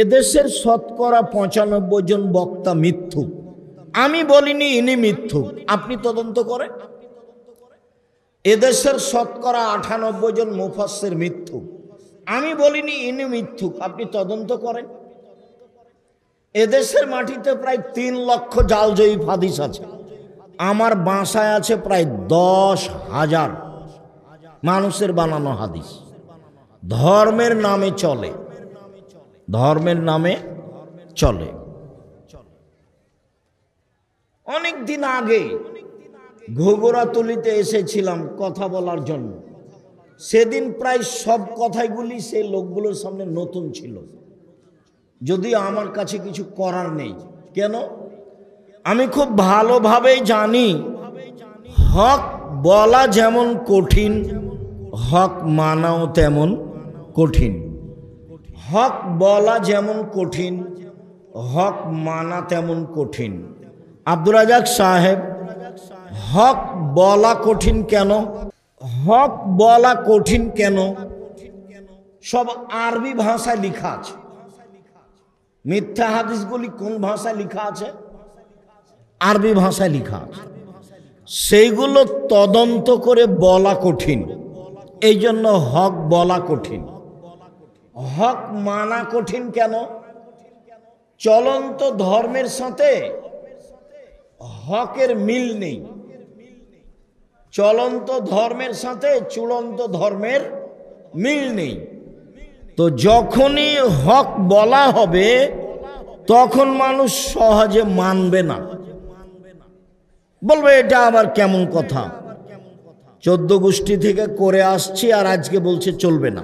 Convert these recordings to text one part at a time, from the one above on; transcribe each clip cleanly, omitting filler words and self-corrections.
এদেশের শতকরা ৯৫ জন বক্তা মিথ্যুক। আমি বলিনি ইনি মিথ্যুক, আপনি তদন্ত করেন। এদেশের শতকরা ৯৮ জন মুফাসসির মিথ্যুক, আমি বলিনি ইনি মিথ্যুক, আপনি তদন্ত করেন। এদেশের মাটিতে প্রায় ৩ লক্ষ জাল জয়ীফ হাদিস আছে, আমার বাসায় আছে প্রায় ১০,০০০ মানুষের বানানো হাদিস। ধর্মের নামে চলে, ধর্মের নামে চলে। অনেক দিন আগে ঘুঘরাতলিতে এসেছিলাম কথা বলার জন্য। সেদিন প্রায় সব কথাগুলি সেই লোকগুলোর সামনে নতুন ছিল, যদিও আমার কাছে কিছু করার নেই। কেন? আমি খুব ভালোভাবেই জানি হক বলা যেমন কঠিন, হক মানাও তেমন কঠিন। হক বলা যেমন কঠিন, হক মানা তেমন কঠিন। আব্দুর রাজ্জাক সাহেব, হক বলা কঠিন কেন? হক বলা কঠিন কেন? সব আরবি ভাষায় লেখা আছে। মিথ্যা হাদিসগুলি কোন ভাষায় লেখা আছে? আরবি ভাষায় লেখা আছে। সেইগুলো তদন্ত করে বলা কঠিন, এই জন্য হক বলা কঠিন। হক মানা কঠিন কেন? চলন্ত ধর্মের সাথে হকের মিল নেই। চলন্ত ধর্মের সাথে চূড়ান্ত ধর্মের মিল নেই। তো যখনই হক বলা হবে তখন মানুষ সহজে মানবে না, বলবে এটা আবার কেমন কথা, 14 গোষ্ঠী থেকে করে আসছি আর আজকে বলছে চলবে না।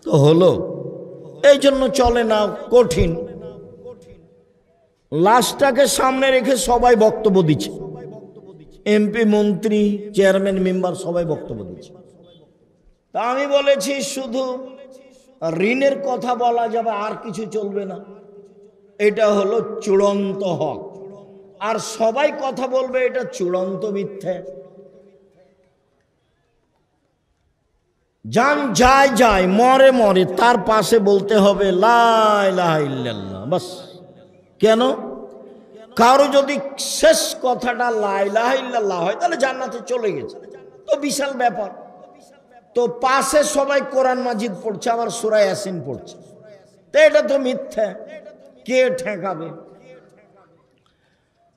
তো হলো, এই জন্য চলে না, কঠিন। লাশটাকে সামনে রেখে সবাই বক্তব্য দিচ্ছে, এমপি, মন্ত্রী, চেয়ারম্যান, মেম্বার সবাই বক্তব্য দিচ্ছে। তা আমি বলেছি শুধু ঋণের কথা বলা যাবে, আর কিছু চলবে না। এটা হলো চূড়ান্ত হক, আর সবাই কথা বলবে এটা চূড়ান্ত মিথ্যে। জান যায় যায়, মরে মরে, তার পাশে বলতে হবে লা ইলাহা ইল্লাল্লাহ, বাস। কেন? কারো যদি শেষ কথাটা লা ইলাহা ইল্লাল্লাহ হয় তাহলে জান্নাতে চলে গেছে, তো বিশাল ব্যাপার। তো পাশে সবাই কোরআন মাজিদ পড়ছে, আবার সূরা ইয়াসিন পড়ছে, তো এটা তো মিথ্যা, কে ঠেকাবে?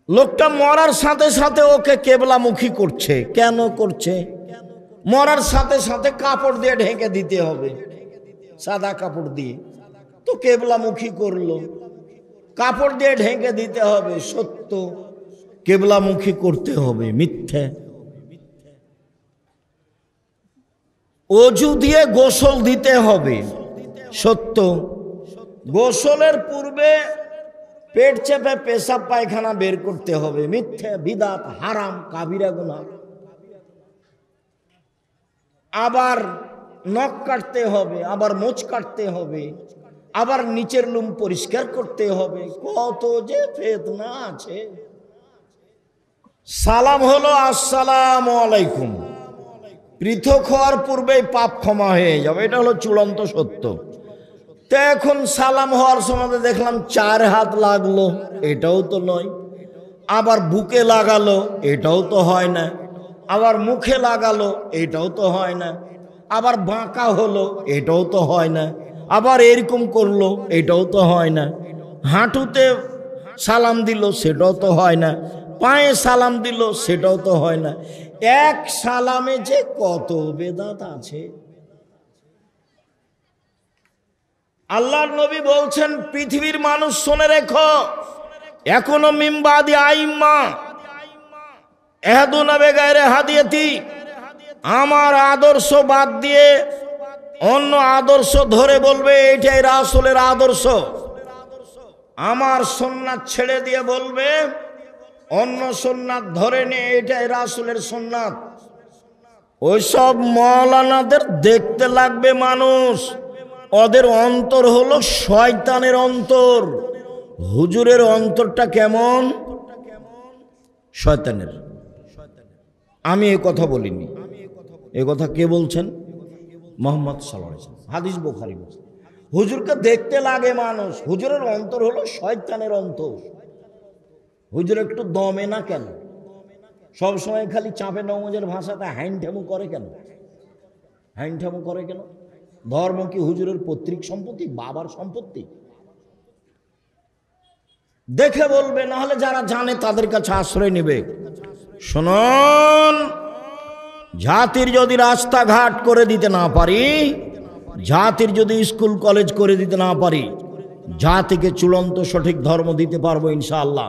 লোকটা মরার সাথে সাথে ওকে কেবলামুখী করছে। কেন করছে? মরার সাথে সাথে কাপড় দিয়ে ঢেকে দিতে হবে, সাদা কাপড় দিয়ে, তো কেবলামুখী করলো। কাপড় দিয়ে ঢেকে দিতে হবে, সত্য। কেবলামুখী করতে হবে, মিথ্যে। অজু দিয়ে গোসল দিতে হবে, সত্য। গোসলের পূর্বে পেট চেপে পেশাব পায়খানা বের করতে হবে, মিথ্যে, বিদআত, হারাম, কাবিরা গুনাহ। আবার নখ কাটতে হবে, আবার মোচ কাটতে হবে, আবার নিচের লুম পরিষ্কার করতে হবে, কত যে ফেতনা আছে। সালাম হলো আসসালামু আলাইকুম, পৃথক হওয়ার পূর্বেই পাপ ক্ষমা হয়ে যাবে, এটা হলো চূড়ান্ত সত্য। তো এখন সালাম হওয়ার সময় দেখলাম 4 হাত লাগলো, এটাও তো নয়। আবার বুকে লাগালো, এটাও তো হয় না। আবার মুখে লাগালো, এটাও তো হয় না। আবার বাঁকা হলো, এটাও তো হয় না। আবার এরকম করলো, এটাও তো হয় না। হাঁটুতে সালাম দিল, সেটাও তো হয় না। পায়ে সালাম দিল, সেটাও তো হয় না। এক সালামে যে কত বেদাত আছে। আল্লাহর নবী বলছেন, পৃথিবীর মানুষ শুনে রেখো, এখনো মিম্বাদি আইম্মা এহাদুনা বেগায়রে হাদিয়াতি, আমার আদর্শ বাদ দিয়ে অন্য আদর্শ ধরে বলবে এটাই রাসূলের আদর্শ। আমার সুন্নাত ছেড়ে দিয়ে বলবে অন্য সুন্নাত ধরে নে, এটাই রাসূলের সুন্নাত। ওইসব মাওলানাদের দেখতে লাগবে মানুষ, ওদের অন্তর হলো শয়তানের অন্তর। হুজুরের অন্তরটা কেমন? শয়তানের। আমি এ কথা বলিনি, এ কথা কে বলছেন? মুহাম্মদ সাল্লাল্লাহু আলাইহি ওয়াসাল্লাম, হাদিস বুখারী বলছেন। হুজুরকে দেখতে লাগে মানুষ, হুজুরের অন্তর হলো শয়তানের অন্তর। হুজুর একটু দমে না কেন? সবসময় খালি চাপে নমজের ভাষাতে হ্যাংঠামু করে কেন? হ্যাংঠামু করে কেন? ধর্ম কি হুজুরের পৈতৃক সম্পত্তি, বাবার সম্পত্তি? দেখে বলবে, না হলে যারা জানে তাদের কাছে আশ্রয় নেবে। শুনুন, জাতির যদি রাস্তাঘাট করে দিতে না পারি, জাতির যদি স্কুল কলেজ করে দিতে না পারি, জাতিকে চূড়ান্ত সঠিক ধর্ম দিতে পারবো ইনশাআল্লাহ।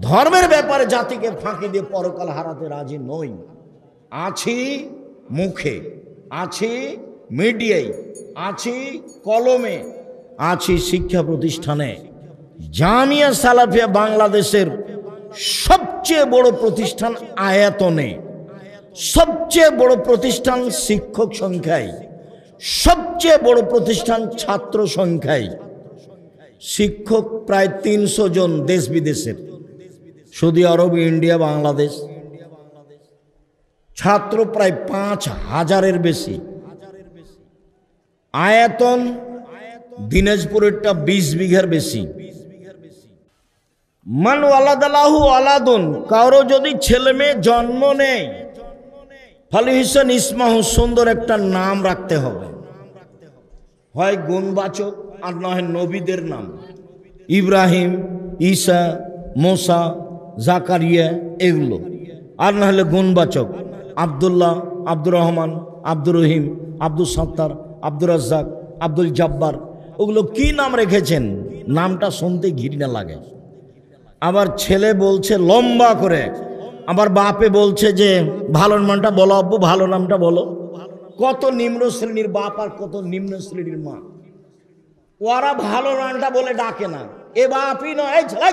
ধর্মের ব্যাপারে জাতিকে ফাঁকি দিয়ে পরকাল হারাতে রাজি নই। আছি মুখে, আছি মিডিয়ায়, আছি কলমে, আছি শিক্ষা প্রতিষ্ঠানে। জামিয়া সালাফিয়া বাংলাদেশের সবচেয়ে বড় প্রতিষ্ঠান আয়তনে, সবচেয়ে বড় প্রতিষ্ঠান শিক্ষক সংখ্যায়, সবচেয়ে বড় প্রতিষ্ঠান ছাত্র সংখ্যায়। শিক্ষক প্রায় 300 জন দেশ বিদেশের, সৌদি আরব, ইন্ডিয়া, বাংলাদেশ। ছাত্র প্রায় 5000-এর বেশি। আয়তন দিনাজপুরেরটা 20 বিঘার বেশি। মান ওয়ালাদালাহু আলাদুন, কারো যদি ছেলে মেয়ে জন্ম নেয়, ফালিহিসান ইসমাহু, সুন্দর একটা নাম রাখতে হবে। হয় গুণবাচক আর না হয় নবীদের নাম, ইব্রাহিম, ঈসা, মোসা, জাকারিয়া, এগুলো। আর না হলে গুণবাচক, আব্দুল্লাহ, আব্দুর রহমান, আব্দুর রহিম, আব্দুল সত্তার, আব্দুর রাজ্জাক, আব্দুল জব্বার। ওগুলো কি নাম রেখেছেন? নামটা শুনতে ঘৃণা লাগে। আবার ছেলে বলছে লম্বা করে, আবার বাপে বলছে যে ভালো নামটা বলো আব্বু, ভালো নামটা বলো। কত নিম্ন শ্রেণীর বাপ আর কত নিম্ন শ্রেণীর মা। ওরা ভালো নামটা বলে ডাকে না। এ বাপই নয়, এই ছেলে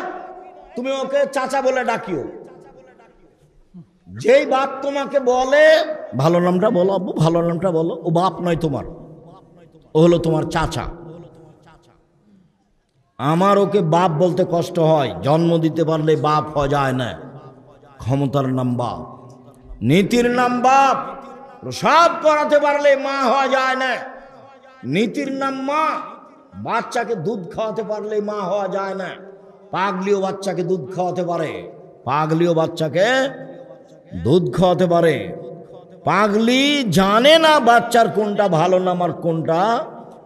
তুমি ওকে চাচা বলে ডাকিও। যেই বাপ তোমাকে বলে ভালো নামটা বলো আব্বু, ভালো নামটা বলো, ও বাপ নয় তোমার, ও হলো তোমার চাচা। আমার ওকে বাপ বলতে কষ্ট হয়। জন্ম দিতে পারলে বাপ হওয়া যায় না। ক্ষমতার নাম বাপ, নীতির নাম বাপ। প্রসাব করাতে পারলে মা হওয়া যায় না, নীতির নাম মা। বাচ্চাকে দুধ খাওয়াতে পারলে মা হওয়া যায় না। পাগলিও বাচ্চাকে দুধ খাওয়াতে পারে, পাগলিও বাচ্চাকে দুধ খাওয়াতে পারে। পাগলি জানে না বাচ্চার কোনটা ভালো নাম আর কোনটা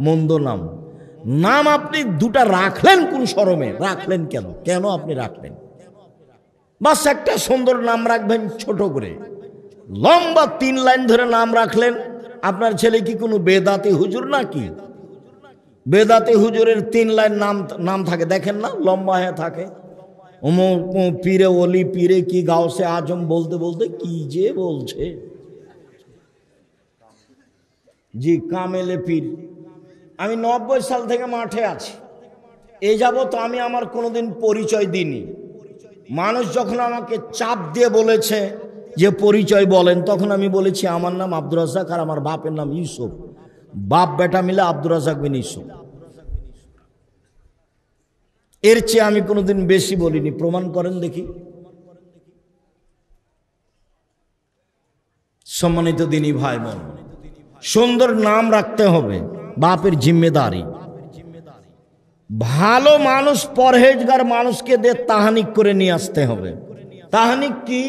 মন্দ নাম। নাম আপনি দুটা রাখলেন কোন শরমে? রাখলেন কেন? কেন আপনি রাখলেন? বাস একটা সুন্দর নাম রাখবেন ছোট করে, লম্বা 3 লাইন ধরে নাম রাখলেন। আপনার ছেলে কি কোনো বেদাতি হুজুর নাকি? বেদাতি হুজুরের 3 লাইন নাম থাকে, দেখেন না, লম্বা হয়ে থাকে। পীরে ওলি, পীরে কি গাউসে আজম বলতে বলতে কি যে বলছে। জি, কামেলে পীর। আমি 90 সাল থেকে মাঠে আছি। এই যাবত আমি আমার কোনোদিন পরিচয় দিইনি। মানুষ যখন আমাকে চাপ দিয়ে বলেছে যে পরিচয় বলেন, তখন আমি বলেছি আমার নাম আব্দুর রাজ্জাক আর আমার বাপের নাম ইউসুফ। বাপ বেটা মিলে আব্দুর রাজ্জাক বিন ইউসুফ। এর চেয়ে আমি কোনোদিন বেশি বলিনি। প্রমাণ করেন দেখি। সম্মানিত দিনী ভাই বোন, সুন্দর নাম রাখতে হবে, বাপের জিম্মেদারি। ভালো মানুষ, পরহেজগার মানুষকে দিয়ে তাহানিক করে নিয়ে আসতে হবে। তাহানিক কি?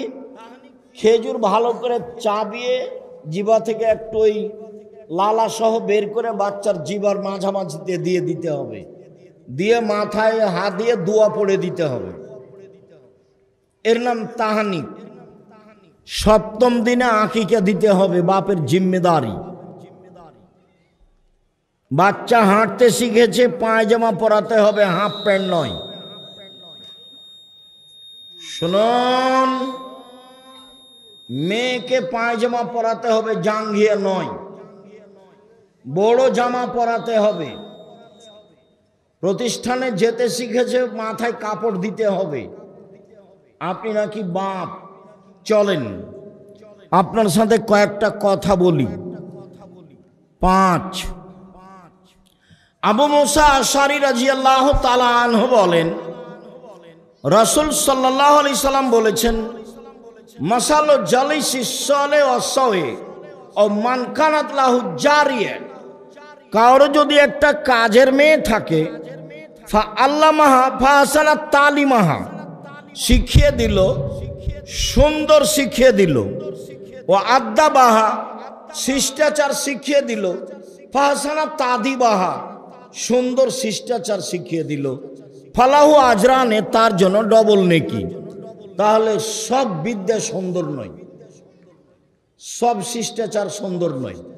খেজুর ভালো করে চাবিয়ে জিবা থেকে একটু ওই লালা সহ বের করে বাচ্চার জিবার মাঝামাঝিতে দিয়ে দিতে হবে, দিয়ে মাথায় হাত দিয়ে দোয়া পড়ে দিতে হবে। এর নাম তাহানিক। 7ম দিনে আকিকা দিতে হবে, বাপের জিম্মেদারি। বাচ্চা হাঁটতে শিখেছে, পায়জামা পরাতে হবে, হাফ প্যান্ট নয়। শুনুন, মেয়েকে পায়জামা পরাতে হবে, জাঙ্গিয়া নয়, বড় জামা পরাতে হবে। প্রতিষ্ঠানে যেতে শিখেছে, মাথায় কাপড় দিতে হবে। আপনি নাকি বাপ, চলেন আপনার সাথে কয়েকটা কথা বলি। 5, আবু মুসা আশআরী রাদিয়াল্লাহু তাআলা আনহু বলেন, রাসূল সাল্লাল্লাহু আলাইহি সাল্লাম বলেছেন, মাসালু জালিসিস সালিহ ওয়াস সাওয়ি ও মান কানাত লাহু জারিয়া কারো যদি একটা কাজের মেয়ে থাকে, ফা আল্লামাহা ফা হাসানা তালিমাহা, শিখিয়ে দিল, সুন্দর শিখিয়ে দিল, ও আদ্দাবাহা, শিষ্টাচার শিখিয়ে দিল, ফা হাসানা তাদিবাহা, সুন্দর শিষ্টাচার শিখিয়ে দিল, ফালাহু আজরানে, তার জন্য ডবল নেকি। তাহলে সব বিদ্যা সুন্দর নয়, সব শিষ্টাচার সুন্দর নয়।